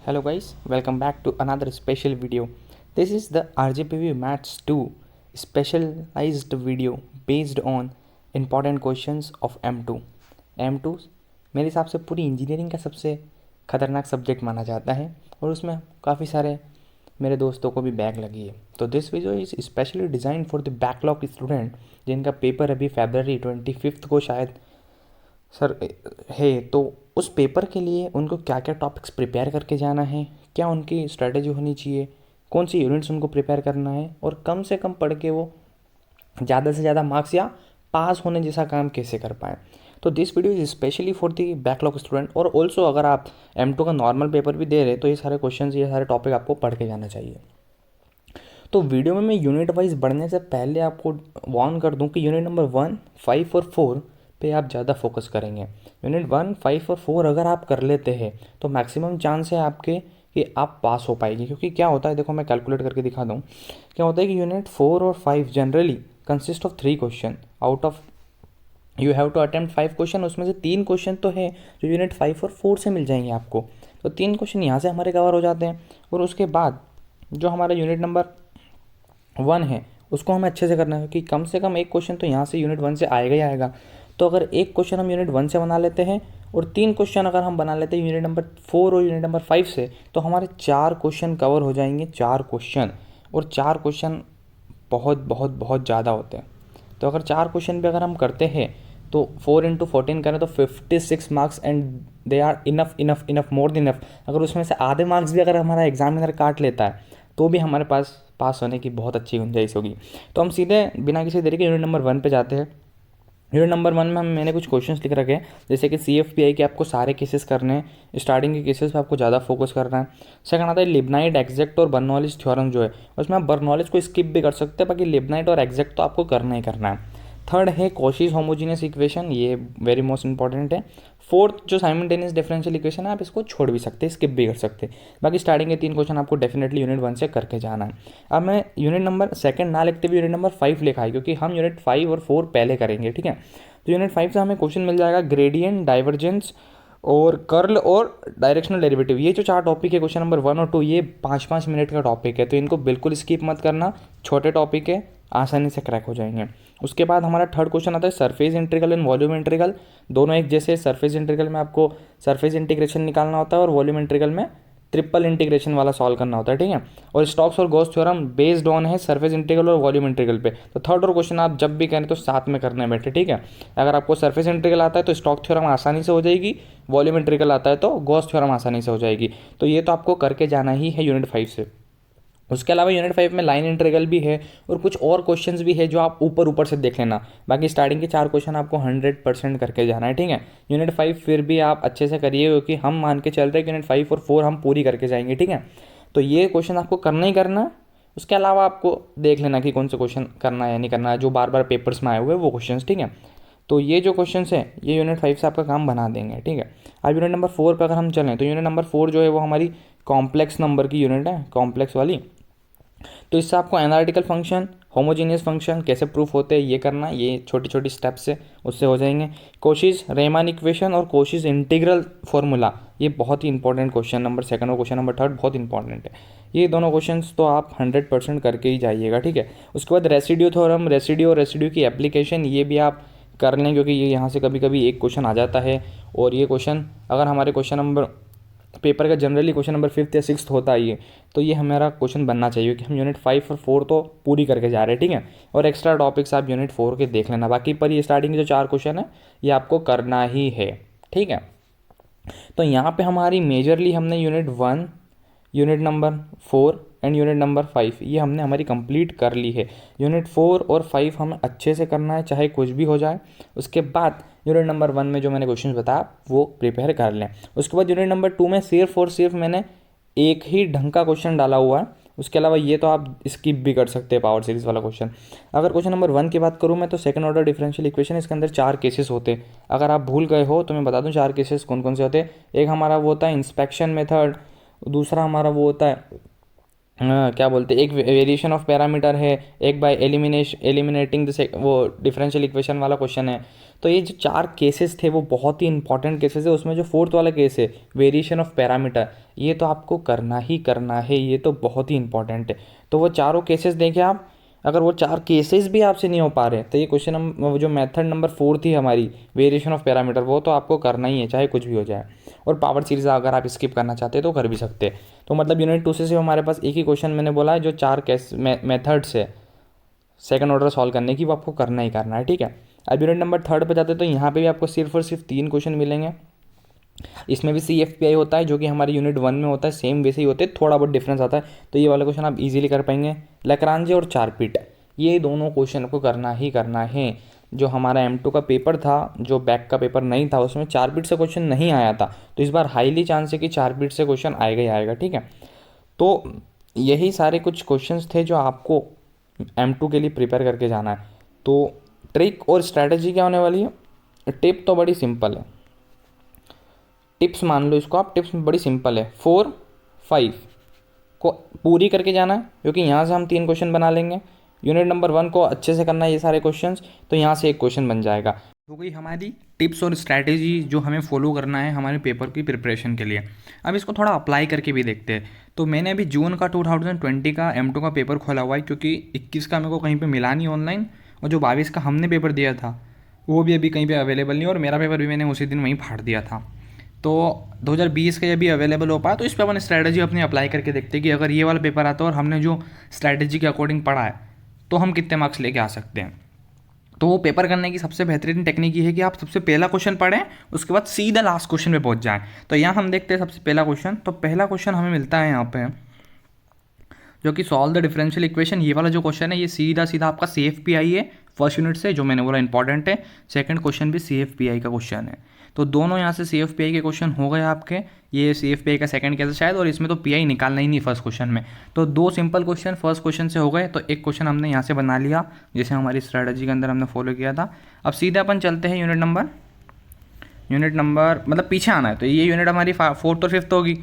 Hello guys, welcome back to another special video. This is the RGPV Maths 2 specialized video based on important questions of M2. M2 मेरे हिसाब से पूरी engineering का सबसे ख़तरनाक subject माना जाता है और उसमें काफ़ी सारे मेरे दोस्तों को भी बैक लगी है। तो this video is specially design for the backlog student जिनका पेपर अभी February 25 को शायद सर है। तो उस पेपर के लिए उनको क्या क्या टॉपिक्स प्रिपेयर करके जाना है, क्या उनकी स्ट्रेटेजी होनी चाहिए, कौन सी यूनिट्स उनको प्रिपेयर करना है और कम से कम पढ़ के वो ज़्यादा से ज़्यादा मार्क्स या पास होने जैसा काम कैसे कर पाएँ। तो this video is specially for the backlog student. और ऑल्सो अगर आप M2 का नॉर्मल पेपर भी दे रहे तो ये सारे क्वेश्चन ये सारे टॉपिक आपको पढ़ के जाना चाहिए। तो वीडियो में मैं यूनिट वाइज बढ़ने से पहले आपको वार्न कर दूं कि यूनिट नंबर 1, 5 और 4 पे आप ज़्यादा फोकस करेंगे। यूनिट 1, 5 और 4 अगर आप कर लेते हैं तो मैक्सिमम चांस है आपके कि आप पास हो पाएंगे। क्योंकि क्या होता है, देखो मैं कैलकुलेट करके दिखा दूँ। क्या होता है कि यूनिट 4 और 5 generally consist of 3 question out of you have to attempt 5 question. उसमें से 3 क्वेश्चन तो है जो यूनिट 5 और 4 से मिल जाएंगे आपको। तो 3 क्वेश्चन यहाँ से हमारे कवर हो जाते हैं और उसके बाद जो हमारा यूनिट नंबर 1 है उसको हमें अच्छे से करना है, क्योंकि कम से कम एक क्वेश्चन तो यहाँ से यूनिट 1 से आएगा ही आएगा। तो अगर एक क्वेश्चन हम यूनिट 1 से बना लेते हैं और 3 क्वेश्चन अगर हम बना लेते हैं यूनिट नंबर 4 और यूनिट नंबर 5 से, तो हमारे 4 क्वेश्चन कवर हो जाएंगे। 4 क्वेश्चन, और 4 क्वेश्चन बहुत बहुत बहुत ज़्यादा होते हैं। तो अगर 4 क्वेश्चन भी अगर हम करते हैं तो 4 × 14 करें तो 56 marks and they are enough enough enough more than enough. अगर उसमें से आधे मार्क्स भी अगर हमारा एग्जामिनर काट लेता है तो भी हमारे पास होने की बहुत अच्छी गुंजाइश होगी। तो हम सीधे बिना किसी देरी के यूनिट नंबर 1 पे जाते हैं। यूनिट नंबर 1 में मैंने कुछ क्वेश्चंस लिख रखे हैं, जैसे कि CFPI के आपको सारे केसेस करने हैं। स्टार्टिंग के केसेस पे आपको ज़्यादा फोकस करना है। सेकंड आता है लिब्नाइट, एग्जैक्ट और बर्नौलीज थ्योरम जो है उसमें आप बर्नौलीज को स्किप भी कर सकते हैं, बाकी लिब्नाइट और एग्जैक्ट तो आपको करना ही करना है। थर्ड है कॉशीज होमोजीनियस इक्वेशन, ये वेरी मोस्ट इंपॉर्टेंट है। फोर्थ जो साइमल्टेनियस डिफरेंशियल इक्वेशन है आप इसको छोड़ भी सकते हैं, स्किप भी कर सकते हैं। बाकी स्टार्टिंग के 3 क्वेश्चन आपको डेफिनेटली यूनिट 1 से करके जाना है। अब मैं यूनिट नंबर 2 ना लिखते हुए यूनिट नंबर 5 लिखा है, क्योंकि हम यूनिट 5 और 4 पहले करेंगे, ठीक है। तो यूनिट 5 से हमें क्वेश्चन मिल जाएगा ग्रेडियंट, डाइवर्जेंस और कर्ल और डायरेक्शनल डेरिवेटिव। ये जो 4 टॉपिक है क्वेश्चन नंबर 1 और 2, ये 5-5 मिनट का टॉपिक है, तो इनको बिल्कुल स्किप मत करना। छोटे टॉपिक है, आसानी से क्रैक हो जाएंगे। उसके बाद हमारा थर्ड क्वेश्चन आता है surface integral and volume integral. दोनों एक जैसे, सरफेस इंटीग्रल में आपको सरफेस इंटीग्रेशन निकालना होता है और वॉल्यूम इंटीग्रल में ट्रिपल इंटीग्रेशन वाला सॉल्व करना होता है, ठीक है। और स्टोक्स और गॉस थ्योरम बेस्ड ऑन है सरफेस इंटीग्रल और वॉल्यूम इंटीग्रल पे। तो थर्ड और क्वेश्चन आप जब भी करें तो साथ में करने बैठे, ठीक है। अगर आपको सरफेस इंटीग्रल आता है तो स्टोक थ्योरम आसानी से हो जाएगी, वॉल्यूम इंटीग्रल आता है तो गॉस थ्योरम आसानी से हो जाएगी। तो ये तो आपको करके जाना ही है यूनिट 5 से। उसके अलावा यूनिट 5 में लाइन इंटीग्रल भी है और कुछ और क्वेश्चंस भी है जो आप ऊपर ऊपर से देख लेना। बाकी स्टार्टिंग के 4 क्वेश्चन आपको 100% करके जाना है, ठीक है। यूनिट 5 फिर भी आप अच्छे से करिए, क्योंकि हम मान के चल रहे हैं कि यूनिट 5 और 4 हम पूरी करके जाएंगे, ठीक है। तो ये क्वेश्चन आपको करना ही करना। उसके अलावा आपको देख लेना कि कौन से क्वेश्चन करना है या नहीं करना है, जो बार बार पेपर्स में आए हुए वो क्वेश्चन, ठीक है। तो ये जो क्वेश्चन है ये यूनिट 5 से आपका काम बना देंगे, ठीक है। अब यूनिट नंबर 4 पर अगर हम चलें तो यूनिट नंबर 4 जो है वो हमारी कॉम्प्लेक्स नंबर की यूनिट है, कॉम्प्लेक्स वाली। तो इससे आपको एनालिटिकल फंक्शन, होमोजीनियस फंक्शन कैसे प्रूफ होते हैं ये करना, ये छोटी छोटी स्टेप्स से उससे हो जाएंगे। कोशीज रेमान इक्वेशन और कोशीज इंटीग्रल फॉर्मूला, ये बहुत ही इंपॉर्टेंट क्वेश्चन नंबर 2 और क्वेश्चन नंबर 3 बहुत इंपॉर्टेंट है। ये दोनों क्वेश्चंस तो आप 100% करके ही जाइएगा, ठीक है। उसके बाद रेसिड्यू थ्योरम, रेसिड्यू और रेसिड्यू की एप्लीकेशन, ये भी आप कर लें, क्योंकि ये यहाँ से कभी कभी एक क्वेश्चन आ जाता है। और ये क्वेश्चन अगर हमारे क्वेश्चन नंबर पेपर का जनरली क्वेश्चन नंबर 5th या 6th होता ही है, तो ये हमारा क्वेश्चन बनना चाहिए कि हम यूनिट 5 और 4 तो पूरी करके जा रहे हैं, ठीक है। और एक्स्ट्रा टॉपिक्स आप यूनिट 4 के देख लेना। बाकी पर ये स्टार्टिंग के जो 4 क्वेश्चन है ये आपको करना ही है, ठीक है। तो यहाँ पे हमारी मेजरली हमने unit 1, unit number 4 and unit number 5 ये हमने हमारी कंप्लीट कर ली है। यूनिट 4 और 5 हमें अच्छे से करना है, चाहे कुछ भी हो जाए। उसके बाद यूनिट नंबर 1 में जो मैंने क्वेश्चन बताया वो प्रिपेयर कर लें। उसके बाद यूनिट नंबर 2 में सिर्फ और सिर्फ मैंने एक ही ढंग का क्वेश्चन डाला हुआ है। उसके अलावा ये तो आप स्किप भी कर सकते हैं, पावर सीरीज वाला क्वेश्चन। अगर क्वेश्चन नंबर 1 की बात करूँ मैं, तो सेकंड ऑर्डर डिफरेंशियल इक्वेशन, इसके अंदर 4 केसेस होते हैं। अगर आप भूल गए हो तो मैं बता दूं 4 केसेस कौन कौन से होते हैं। एक हमारा वो होता है इंस्पेक्शन मेथड, दूसरा हमारा वो होता है क्या बोलते हैं, एक वेरिएशन ऑफ पैरामीटर है, एक बाय एलिमिनेटिंग वो डिफरेंशियल इक्वेशन वाला क्वेश्चन है। तो ये जो 4 केसेस थे वो बहुत ही इंपॉर्टेंट केसेस है। उसमें जो 4th वाला केस है वेरिएशन ऑफ पैरामीटर, ये तो आपको करना ही करना है, ये तो बहुत ही इंपॉर्टेंट है। तो वो चारों केसेस देखें आप, अगर वो 4 केसेस भी आपसे नहीं हो पा रहे तो ये क्वेश्चन हम जो मेथड नंबर 4 थी हमारी वेरिएशन ऑफ पैरामीटर, वो तो आपको करना ही है चाहे कुछ भी हो जाए। और पावर सीरीज अगर आप स्किप करना चाहते हैं तो कर भी सकते हैं। तो मतलब यूनिट 2 से सिर्फ हमारे पास एक ही क्वेश्चन मैंने बोला है जो 4 केस मेथड्स है सेकंड ऑर्डर सॉल्व करने की, वो आपको करना ही करना है, ठीक है। अब यूनिट नंबर 3 पे जाते हैं तो यहाँ पे भी आपको सिर्फ और सिर्फ 3 क्वेश्चन मिलेंगे। इसमें भी CFPI होता है जो कि हमारे यूनिट 1 में होता है, सेम वैसे ही होते हैं, थोड़ा बहुत डिफरेंस आता है। तो ये वाला क्वेश्चन आप इजीली कर पाएंगे। लैग्रांज और चारपीट, ये दोनों क्वेश्चन आपको करना ही करना है। जो हमारा M2 का पेपर था, जो बैक का पेपर नहीं था, उसमें चारपीट से क्वेश्चन नहीं आया था, तो इस बार हाईली चांस है कि चारपीट से क्वेश्चन आएगा ही आएगा, ठीक है। तो यही सारे कुछ क्वेश्चंस थे जो आपको M2 के लिए प्रिपेयर करके जाना है। तो ट्रिक और स्ट्रैटेजी क्या होने वाली है? टिप तो बड़ी सिंपल है, टिप्स मान लो इसको आप, टिप्स बड़ी सिंपल है। 4, 5 को पूरी करके जाना है, क्योंकि यहाँ से हम 3 क्वेश्चन बना लेंगे। यूनिट नंबर 1 को अच्छे से करना है ये सारे क्वेश्चंस, तो यहाँ से एक क्वेश्चन बन जाएगा। हो गई हमारी टिप्स और स्ट्रैटेजी जो हमें फॉलो करना है हमारे पेपर की प्रिपरेशन के लिए। अब इसको थोड़ा अप्लाई करके भी देखते हैं। तो मैंने अभी जून का 2020 का M2 का पेपर खोला हुआ है, क्योंकि 21 का मेरे को कहीं पे मिला नहीं ऑनलाइन, और जो 22 का हमने पेपर दिया था वो भी अभी कहीं पे अवेलेबल नहीं, और मेरा पेपर भी मैंने उसी दिन वहीं फाड़ दिया था। तो 2020 का जब भी अवेलेबल हो पाया तो इस पर अपन स्ट्रैटेजी अपनी अप्लाई करके देखते हैं कि अगर ये वाला पेपर आता है और हमने जो स्ट्रैटेजी के अकॉर्डिंग पढ़ा है तो हम कितने मार्क्स लेके आ सकते हैं। तो वो पेपर करने की सबसे बेहतरीन टेक्निक ये है कि आप सबसे पहला क्वेश्चन पढ़ें, उसके बाद सीधा लास्ट क्वेश्चन पे पहुंच जाएं। तो यहाँ हम देखते हैं सबसे पहला क्वेश्चन। तो पहला क्वेश्चन हमें मिलता है यहाँ पे, जो कि सॉल्व द डिफरेंशियल इक्वेशन। ये वाला जो क्वेश्चन है ये सीधा सीधा आपका CFPI है फर्स्ट यूनिट से, जो मैंने बोला इंपॉर्टेंट है। सेकंड क्वेश्चन भी CFPI का क्वेश्चन है। तो दोनों यहाँ से CFPI के क्वेश्चन हो गए आपके। ये CFPI का सेकंड कैसे शायद, और इसमें तो PI निकालना ही नहीं फर्स्ट क्वेश्चन में। तो 2 सिंपल क्वेश्चन फर्स्ट क्वेश्चन से हो गए। तो एक क्वेश्चन हमने यहाँ से बना लिया जैसे हमारी स्ट्रैटेजी के अंदर हमने फॉलो किया था। अब सीधे अपन चलते हैं यूनिट नंबर मतलब पीछे आना है। तो ये यूनिट हमारी 4th और 5th होगी।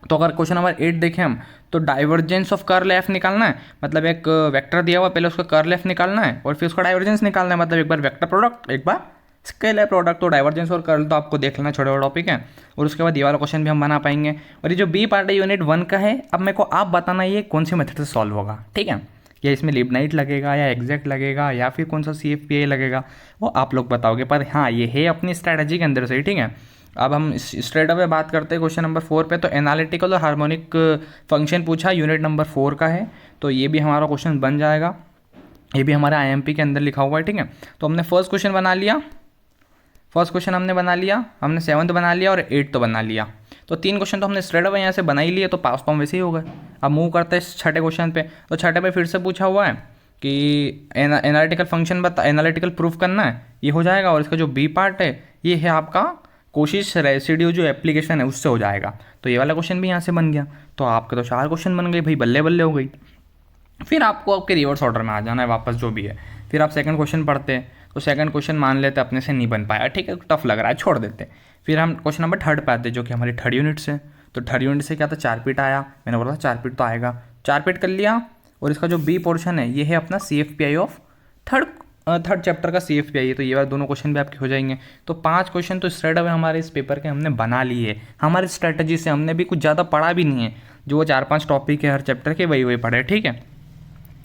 तो अगर क्वेश्चन नंबर 8 देखें हम, तो डाइवर्जेंस ऑफ कर्ल एफ निकालना है। मतलब एक वेक्टर दिया हुआ, पहले उसका कर्ल एफ निकालना है और फिर उसका डाइवर्जेंस निकालना है। मतलब एक बार वेक्टर प्रोडक्ट, एक बार स्केलर प्रोडक्ट। तो डाइवर्जेंस और कर्ल तो आपको देख लेना, छोटे छोटे टॉपिक है। और उसके बाद ये वाला क्वेश्चन भी हम बना पाएंगे। और ये जो बी पार्ट है यूनिट 1 का है, अब मेरे को आप बताना ये कौन से मेथड से सॉल्व होगा, ठीक है। या इसमें लिबनाइट लगेगा या एग्जैक्ट लगेगा या फिर कौन सा CFPI लगेगा, वो आप लोग बताओगे। पर हाँ, ये है अपनी स्ट्रैटेजी के अंदर से ही, ठीक है। अब हम स्ट्रेट अवे बात करते हैं क्वेश्चन नंबर 4 पे। तो एनालिटिकल और हार्मोनिक फंक्शन पूछा, यूनिट नंबर 4 का है। तो ये भी हमारा क्वेश्चन बन जाएगा, ये भी हमारे IMP के अंदर लिखा हुआ है, ठीक है। तो हमने फर्स्ट क्वेश्चन बना लिया, हमने 7th बना लिया और 8th तो बना लिया। तो 3 क्वेश्चन तो हमने स्ट्रेट अवे यहाँ से बना ही लिए, तो पास तो हम वैसे ही हो गए। अब मूव करते हैं छठे क्वेश्चन पे। तो छठे पे फिर से पूछा हुआ है कि एनालिटिकल फंक्शन एनालिटिकल प्रूफ करना है, ये हो जाएगा। और इसका जो बी पार्ट है ये है आपका कोशिश रेसिड्यू जो एप्लीकेशन है उससे हो जाएगा। तो ये वाला क्वेश्चन भी यहाँ से बन गया। तो आपके तो 4 क्वेश्चन बन गए भाई, बल्ले बल्ले हो गई। फिर आपको आपके रिवर्स ऑर्डर में आ जाना है वापस जो भी है। फिर आप सेकंड क्वेश्चन पढ़ते हैं। तो सेकंड क्वेश्चन मान लेते अपने से नहीं बन पाया, ठीक है, टफ लग रहा है, छोड़ देते। फिर हम क्वेश्चन नंबर 3 पे आते हैं, जो कि हमारी 3rd यूनिट से। तो 3rd यूनिट से क्या था, चारपीट आया। मैंने बोला था चारपीट तो आएगा, चारपीट कर लिया। और इसका जो बी पोर्शन है ये है अपना CFPI ऑफ थर्ड चैप्टर का CFPI है। तो ये वाले दोनों क्वेश्चन भी आपके हो जाएंगे। तो 5 क्वेश्चन तो स्ट्रेट अवे हमारे इस पेपर के हमने बना लिए। हमारी स्ट्रेटजी से हमने भी कुछ ज़्यादा पढ़ा भी नहीं है, जो 4-5 टॉपिक है हर चैप्टर के वही पढ़े, ठीक है।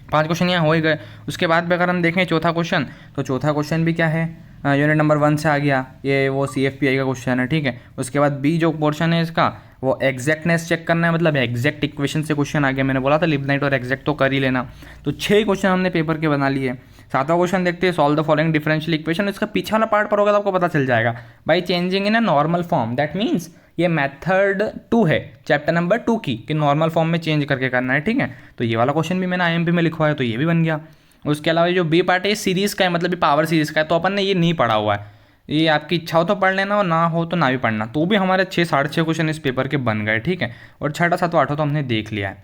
5 क्वेश्चन यहाँ हो ही गए। उसके बाद भी अगर हम देखें चौथा क्वेश्चन, तो चौथा क्वेश्चन भी क्या है, यूनिट नंबर 1 से आ गया। ये वो CFPI का क्वेश्चन है, ठीक है। उसके बाद बी जो पोर्शन है इसका, वो एग्जैक्टनेस चेक करना है, मतलब एग्जैक्ट इक्वेशन से क्वेश्चन आ गया। मैंने बोला था लिबनाइट और एग्जैक्ट तो कर ही लेना। तो 6 क्वेश्चन हमने पेपर के बना लिए। 7वां क्वेश्चन देखते हैं, solve the following differential equation. इसका पीछे वाला पार्ट पढ़ोगे तो आपको पता चल जाएगा भाई, changing in a normal form. That means ये मेथड 2 है चैप्टर नंबर 2 की, कि नॉर्मल फॉर्म में चेंज करके करना है, ठीक है। तो ये वाला क्वेश्चन भी मैंने IMP में लिखवाया, तो ये भी बन गया। उसके अलावा जो बी पार्ट है सीरीज़ का है, मतलब पावर सीरीज़ का है। तो अपन ने ये नहीं पढ़ा हुआ है, ये आपकी इच्छा हो तो पढ़ लेना और ना हो तो ना भी पढ़ना। तो भी हमारे 6 साढ़े 6 क्वेश्चन इस पेपर के बन गए, ठीक है। और 6ठा 7वां 8वां तो हमने देख लिया है।